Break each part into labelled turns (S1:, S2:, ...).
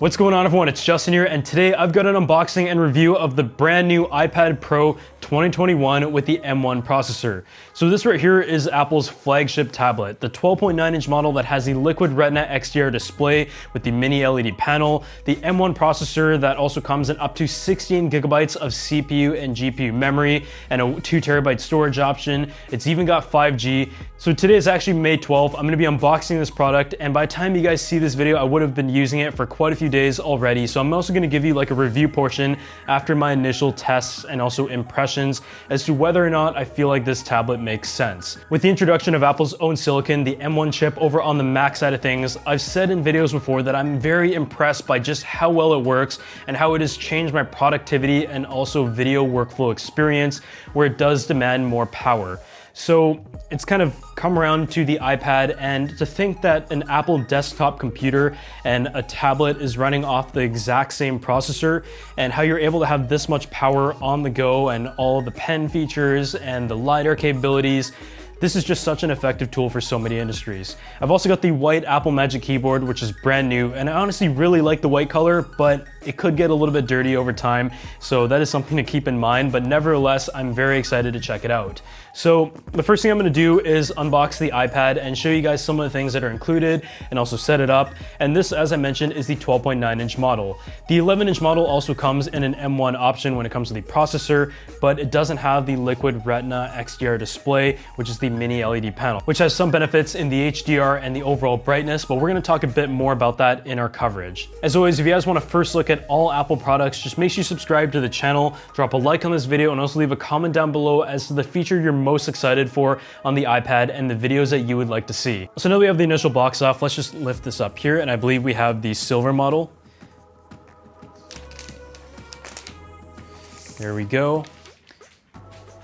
S1: What's going on, everyone? It's Justin here, and today I've got an unboxing and review of the brand new iPad Pro 2021 with the M1 processor. So this right here is Apple's flagship tablet, the 12.9-inch model that has the Liquid Retina XDR display with the mini LED panel, the M1 processor that also comes in up to 16 gigabytes of CPU and GPU memory, and a 2 terabyte storage option. It's even got 5G. So today is actually May 12th. I'm going to be unboxing this product, and by the time you guys see this video, I would have been using it for quite a few days already. So I'm also going to give you like a review portion after my initial tests and also impressions as to whether or not I feel like this tablet makes sense. With the introduction of Apple's own silicon, the M1 chip over on the Mac side of things, I've said in videos before that I'm very impressed by just how well it works and how it has changed my productivity and also video workflow experience where it does demand more power. So it's kind of come around to the iPad, and to think that an Apple desktop computer and a tablet is running off the exact same processor, and how you're able to have this much power on the go and all of the pen features and the LiDAR capabilities. This is just such an effective tool for so many industries. I've also got the white Apple Magic Keyboard, which is brand new, and I honestly really like the white color, but it could get a little bit dirty over time, so that is something to keep in mind, but nevertheless, I'm very excited to check it out. So the first thing I'm gonna do is unbox the iPad and show you guys some of the things that are included and also set it up. And this, as I mentioned, is the 12.9-inch model. The 11-inch model also comes in an M1 option when it comes to the processor, but it doesn't have the Liquid Retina XDR display, which is the mini LED panel, which has some benefits in the HDR and the overall brightness, but we're gonna talk a bit more about that in our coverage. As always, if you guys wanna first look at all Apple products, just make sure you subscribe to the channel, drop a like on this video, and also leave a comment down below as to the feature you're most excited for on the iPad and the videos that you would like to see. So now we have the initial box off, let's just lift this up here, and I believe we have the silver model. There we go.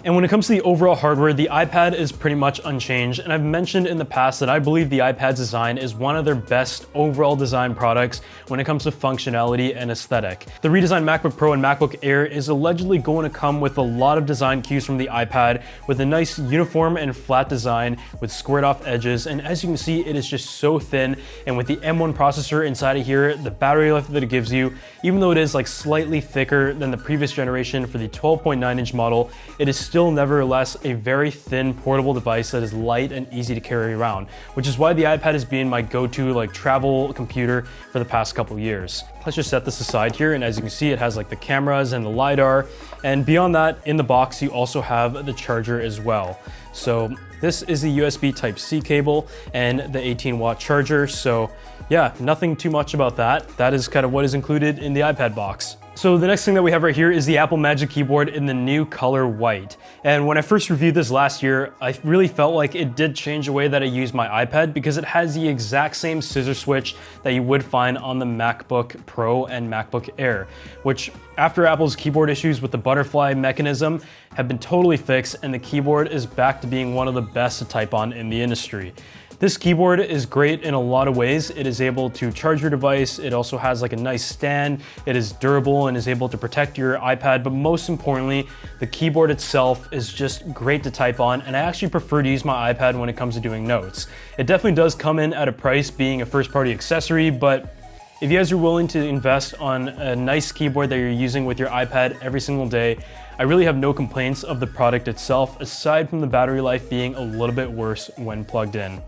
S1: And when it comes to the overall hardware, the iPad is pretty much unchanged, and I've mentioned in the past that I believe the iPad's design is one of their best overall design products when it comes to functionality and aesthetic. The redesigned MacBook Pro and MacBook Air is allegedly going to come with a lot of design cues from the iPad, with a nice uniform and flat design with squared off edges, and as you can see, it is just so thin, and with the M1 processor inside of here, the battery life that it gives you, even though it is like slightly thicker than the previous generation for the 12.9-inch model, it is still nevertheless a very thin portable device that is light and easy to carry around, which is why the iPad has been my go-to like travel computer for the past couple years. Let's just set this aside here, and as you can see, it has like the cameras and the LiDAR, and beyond that, in the box you also have the charger as well. So this is the USB Type-C cable and the 18-watt charger, so yeah, nothing too much about that. That is kind of what is included in the iPad box. So the next thing that we have right here is the Apple Magic Keyboard in the new color white. And when I first reviewed this last year, I really felt like it did change the way that I use my iPad, because it has the exact same scissor switch that you would find on the MacBook Pro and MacBook Air, which after Apple's keyboard issues with the butterfly mechanism have been totally fixed, and the keyboard is back to being one of the best to type on in the industry. This keyboard is great in a lot of ways. It is able to charge your device. It also has like a nice stand. It is durable and is able to protect your iPad, but most importantly, the keyboard itself is just great to type on, and I actually prefer to use my iPad when it comes to doing notes. It definitely does come in at a price being a first-party accessory, but if you guys are willing to invest on a nice keyboard that you're using with your iPad every single day, I really have no complaints of the product itself, aside from the battery life being a little bit worse when plugged in.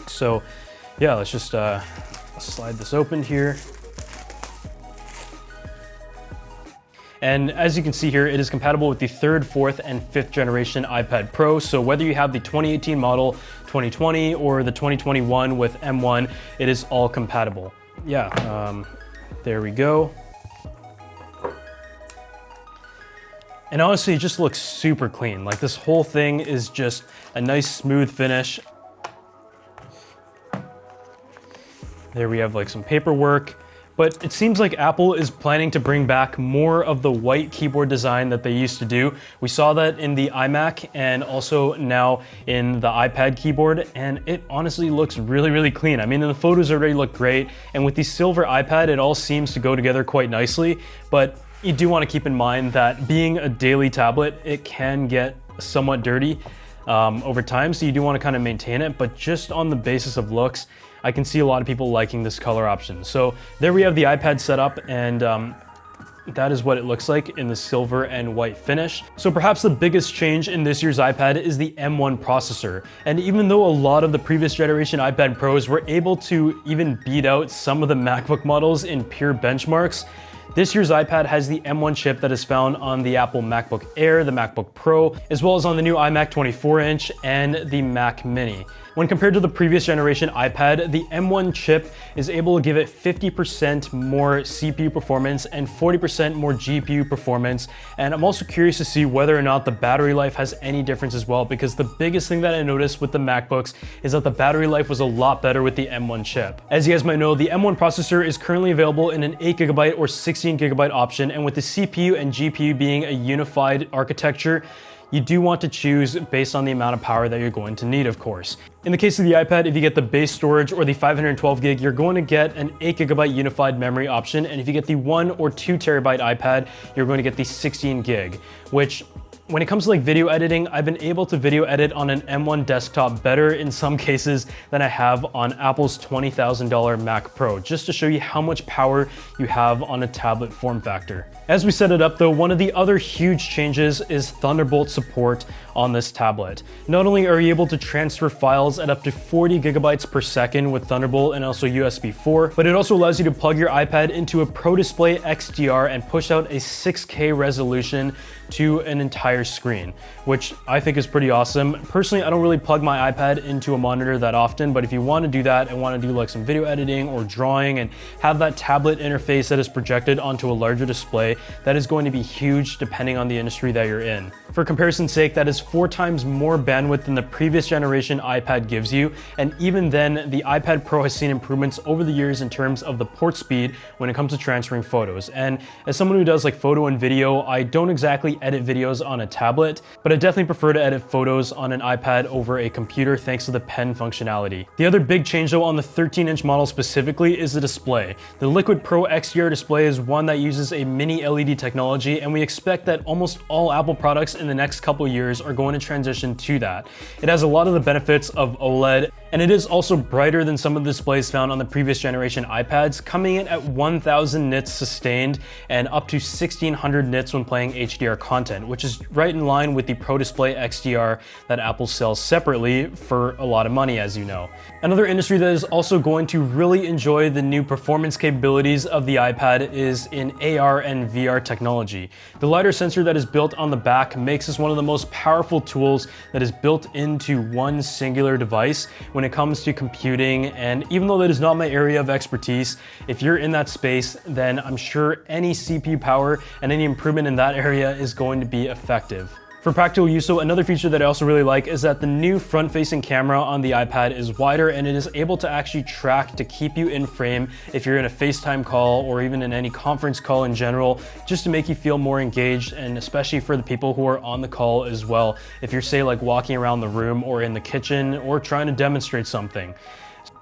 S1: So yeah, let's just slide this open here. And as you can see here, it is compatible with the 3rd, 4th, and 5th generation iPad Pro. So whether you have the 2018 model, 2020, or the 2021 with M1, it is all compatible. Yeah, there we go. And honestly, it just looks super clean. Like, this whole thing is just a nice smooth finish. There we have like some paperwork, but it seems like Apple is planning to bring back more of the white keyboard design that they used to do. We saw that in the iMac and also now in the iPad keyboard, and it honestly looks really, really clean. I mean, the photos already look great, and with the silver iPad, it all seems to go together quite nicely, but you do want to keep in mind that being a daily tablet, it can get somewhat dirty over time, so you do want to kind of maintain it, but just on the basis of looks, I can see a lot of people liking this color option. So there we have the iPad set up, and that is what it looks like in the silver and white finish. So perhaps the biggest change in this year's iPad is the M1 processor. And even though a lot of the previous generation iPad Pros were able to even beat out some of the MacBook models in pure benchmarks, this year's iPad has the M1 chip that is found on the Apple MacBook Air, the MacBook Pro, as well as on the new iMac 24-inch and the Mac Mini. When compared to the previous generation iPad, the M1 chip is able to give it 50% more CPU performance and 40% more GPU performance. And I'm also curious to see whether or not the battery life has any difference as well, because the biggest thing that I noticed with the MacBooks is that the battery life was a lot better with the M1 chip. As you guys might know, the M1 processor is currently available in an 8GB or 16GB option, and with the CPU and GPU being a unified architecture, you do want to choose based on the amount of power that you're going to need, of course. In the case of the iPad, if you get the base storage or the 512 gig, you're going to get an 8GB unified memory option. And if you get the 1 or 2 terabyte iPad, you're going to get the 16 gig, which when it comes to like video editing, I've been able to video edit on an M1 desktop better in some cases than I have on Apple's $20,000 Mac Pro, just to show you how much power you have on a tablet form factor. As we set it up though, one of the other huge changes is Thunderbolt support on this tablet. Not only are you able to transfer files at up to 40 gigabytes per second with Thunderbolt and also USB 4, but it also allows you to plug your iPad into a Pro Display XDR and push out a 6K resolution to an entire screen, which I think is pretty awesome. Personally, I don't really plug my iPad into a monitor that often, but if you want to do that and want to do like some video editing or drawing and have that tablet interface that is projected onto a larger display, that is going to be huge depending on the industry that you're in. For comparison's sake, that is 4 times more bandwidth than the previous generation iPad gives you, and even then, the iPad Pro has seen improvements over the years in terms of the port speed when it comes to transferring photos. And as someone who does like photo and video, I don't exactly edit videos on a tablet, but I definitely prefer to edit photos on an iPad over a computer thanks to the pen functionality. The other big change though on the 13-inch model specifically is the display. The Liquid Pro XDR display is one that uses a mini LED technology, and we expect that almost all Apple products in the next couple years are going to transition to that. It has a lot of the benefits of OLED, and it is also brighter than some of the displays found on the previous generation iPads, coming in at 1000 nits sustained and up to 1600 nits when playing HDR content, which is right in line with the Pro Display XDR that Apple sells separately for a lot of money, as you know. Another industry that is also going to really enjoy the new performance capabilities of the iPad is in AR and VR technology. The LiDAR sensor that is built on the back makes this one of the most powerful tools that is built into one singular device when it comes to computing. And even though that is not my area of expertise, if you're in that space, then I'm sure any CPU power and any improvement in that area is going to be effective. For practical use, so another feature that I also really like is that the new front-facing camera on the iPad is wider, and it is able to actually track to keep you in frame if you're in a FaceTime call or even in any conference call in general, just to make you feel more engaged, and especially for the people who are on the call as well, if you're say like walking around the room or in the kitchen or trying to demonstrate something.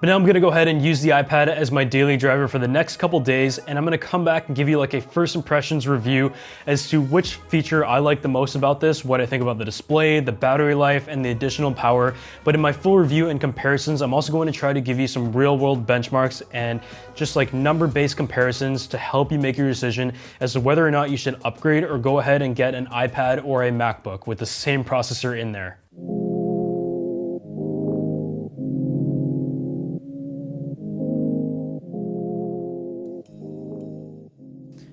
S1: But now I'm gonna go ahead and use the iPad as my daily driver for the next couple days, and I'm gonna come back and give you like a first impressions review as to which feature I like the most about this, what I think about the display, the battery life, and the additional power. But in my full review and comparisons, I'm also going to try to give you some real world benchmarks and just like number-based comparisons to help you make your decision as to whether or not you should upgrade or go ahead and get an iPad or a MacBook with the same processor in there.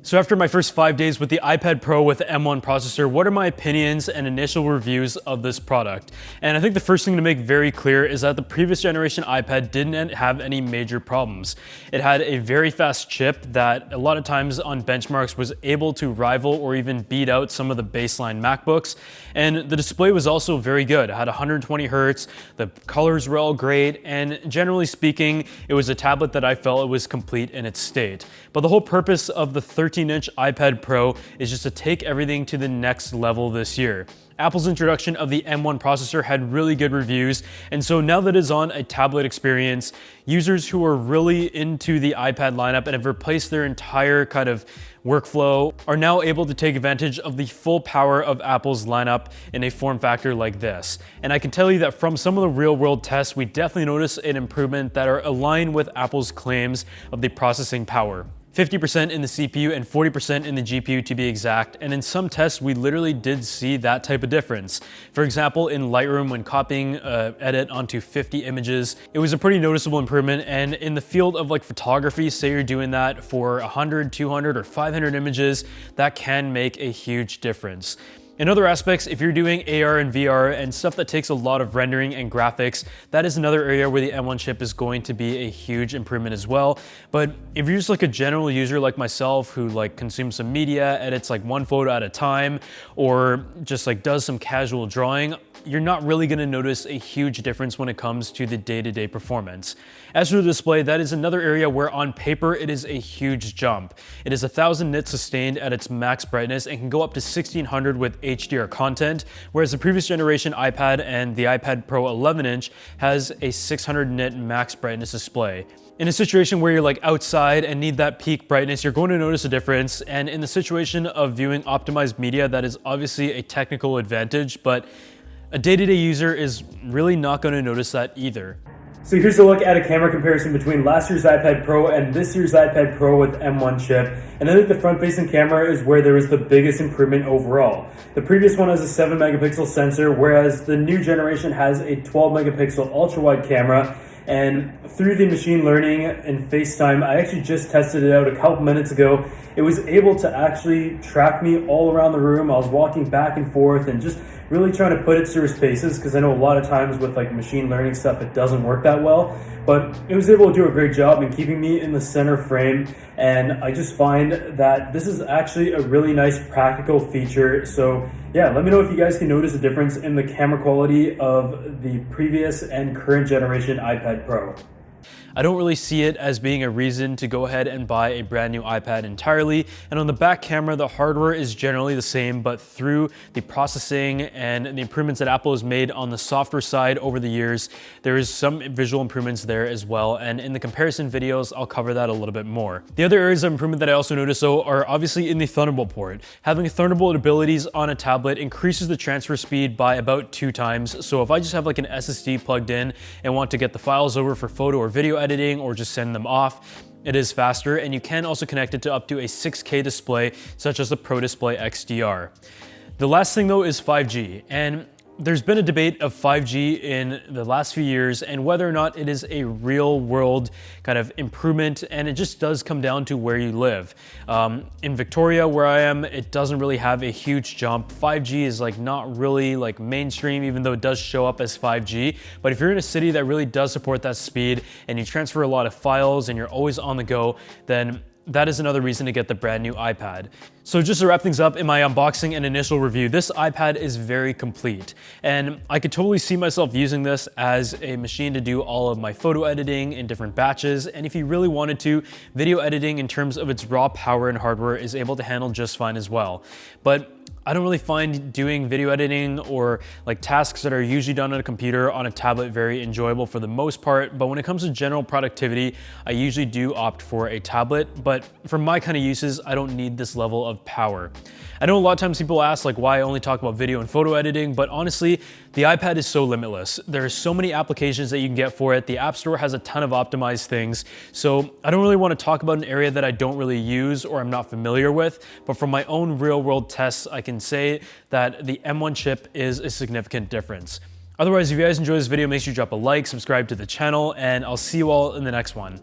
S1: So after my first 5 days with the iPad Pro with the M1 processor, what are my opinions and initial reviews of this product? And I think the first thing to make very clear is that the previous generation iPad didn't have any major problems. It had a very fast chip that a lot of times on benchmarks was able to rival or even beat out some of the baseline MacBooks. And the display was also very good. It had 120 Hertz, the colors were all great, and generally speaking, it was a tablet that I felt it was complete in its state. But the whole purpose of the 13 14-inch iPad Pro is just to take everything to the next level this year. Apple's introduction of the M1 processor had really good reviews, and so now that it's on a tablet experience, users who are really into the iPad lineup and have replaced their entire kind of workflow are now able to take advantage of the full power of Apple's lineup in a form factor like this. And I can tell you that from some of the real world tests, we definitely notice an improvement that are aligned with Apple's claims of the processing power. 50% in the CPU and 40% in the GPU to be exact, and in some tests we literally did see that type of difference. For example, in Lightroom, when copying edit onto 50 images, it was a pretty noticeable improvement, and in the field of like photography, say you're doing that for 100, 200, or 500 images, that can make a huge difference. In other aspects, if you're doing AR and VR and stuff that takes a lot of rendering and graphics, that is another area where the M1 chip is going to be a huge improvement as well. But if you're just like a general user like myself who like consumes some media, edits like one photo at a time, or just like does some casual drawing, you're not really going to notice a huge difference when it comes to the day-to-day performance. As for the display, that is another area where on paper it is a huge jump. It is 1000 nits sustained at its max brightness and can go up to 1600 with HDR content, whereas the previous generation iPad and the iPad Pro 11-inch has a 600 nit max brightness display. In a situation where you're like outside and need that peak brightness, you're going to notice a difference. And in the situation of viewing optimized media, that is obviously a technical advantage, but a day-to-day user is really not going to notice that either. So here's a look at a camera comparison between last year's iPad Pro and this year's iPad Pro with M1 chip. And I think the front-facing camera is where there was the biggest improvement overall. The previous one has a 7 megapixel sensor, whereas the new generation has a 12 megapixel ultra-wide camera. And through the machine learning and FaceTime, I actually just tested it out a couple minutes ago. It was able to actually track me all around the room. I was walking back and forth and just really trying to put it through its paces, because I know a lot of times with like machine learning stuff, it doesn't work that well. But it was able to do a great job in keeping me in the center frame. And I just find that this is actually a really nice practical feature. So yeah, let me know if you guys can notice a difference in the camera quality of the previous and current generation iPad Pro. I don't really see it as being a reason to go ahead and buy a brand new iPad entirely. And on the back camera, the hardware is generally the same, but through the processing and the improvements that Apple has made on the software side over the years, there is some visual improvements there as well. And in the comparison videos, I'll cover that a little bit more. The other areas of improvement that I also noticed though are obviously in the Thunderbolt port. Having Thunderbolt abilities on a tablet increases the transfer speed by about 2 times. So if I just have like an SSD plugged in and want to get the files over for photo or video editing or just send them off, it is faster, and you can also connect it to up to a 6K display such as the Pro Display XDR. The last thing though is 5G, and there's been a debate of 5G in the last few years and whether or not it is a real world kind of improvement, and it just does come down to where you live. In Victoria, where I am, it doesn't really have a huge jump. 5G is like not really like mainstream, even though it does show up as 5G. But if you're in a city that really does support that speed and you transfer a lot of files and you're always on the go, then that is another reason to get the brand new iPad. So just to wrap things up in my unboxing and initial review, this iPad is very complete, and I could totally see myself using this as a machine to do all of my photo editing in different batches. And if you really wanted to, video editing in terms of its raw power and hardware is able to handle just fine as well. But I don't really find doing video editing or like tasks that are usually done on a computer on a tablet very enjoyable for the most part. But when it comes to general productivity, I usually do opt for a tablet. But for my kind of uses, I don't need this level of power. I know a lot of times people ask like why I only talk about video and photo editing, but honestly, the iPad is so limitless. There are so many applications that you can get for it. The App Store has a ton of optimized things. So I don't really want to talk about an area that I don't really use or I'm not familiar with, but from my own real world tests, I can say that the M1 chip is a significant difference. Otherwise, if you guys enjoyed this video, make sure you drop a like, subscribe to the channel, and I'll see you all in the next one.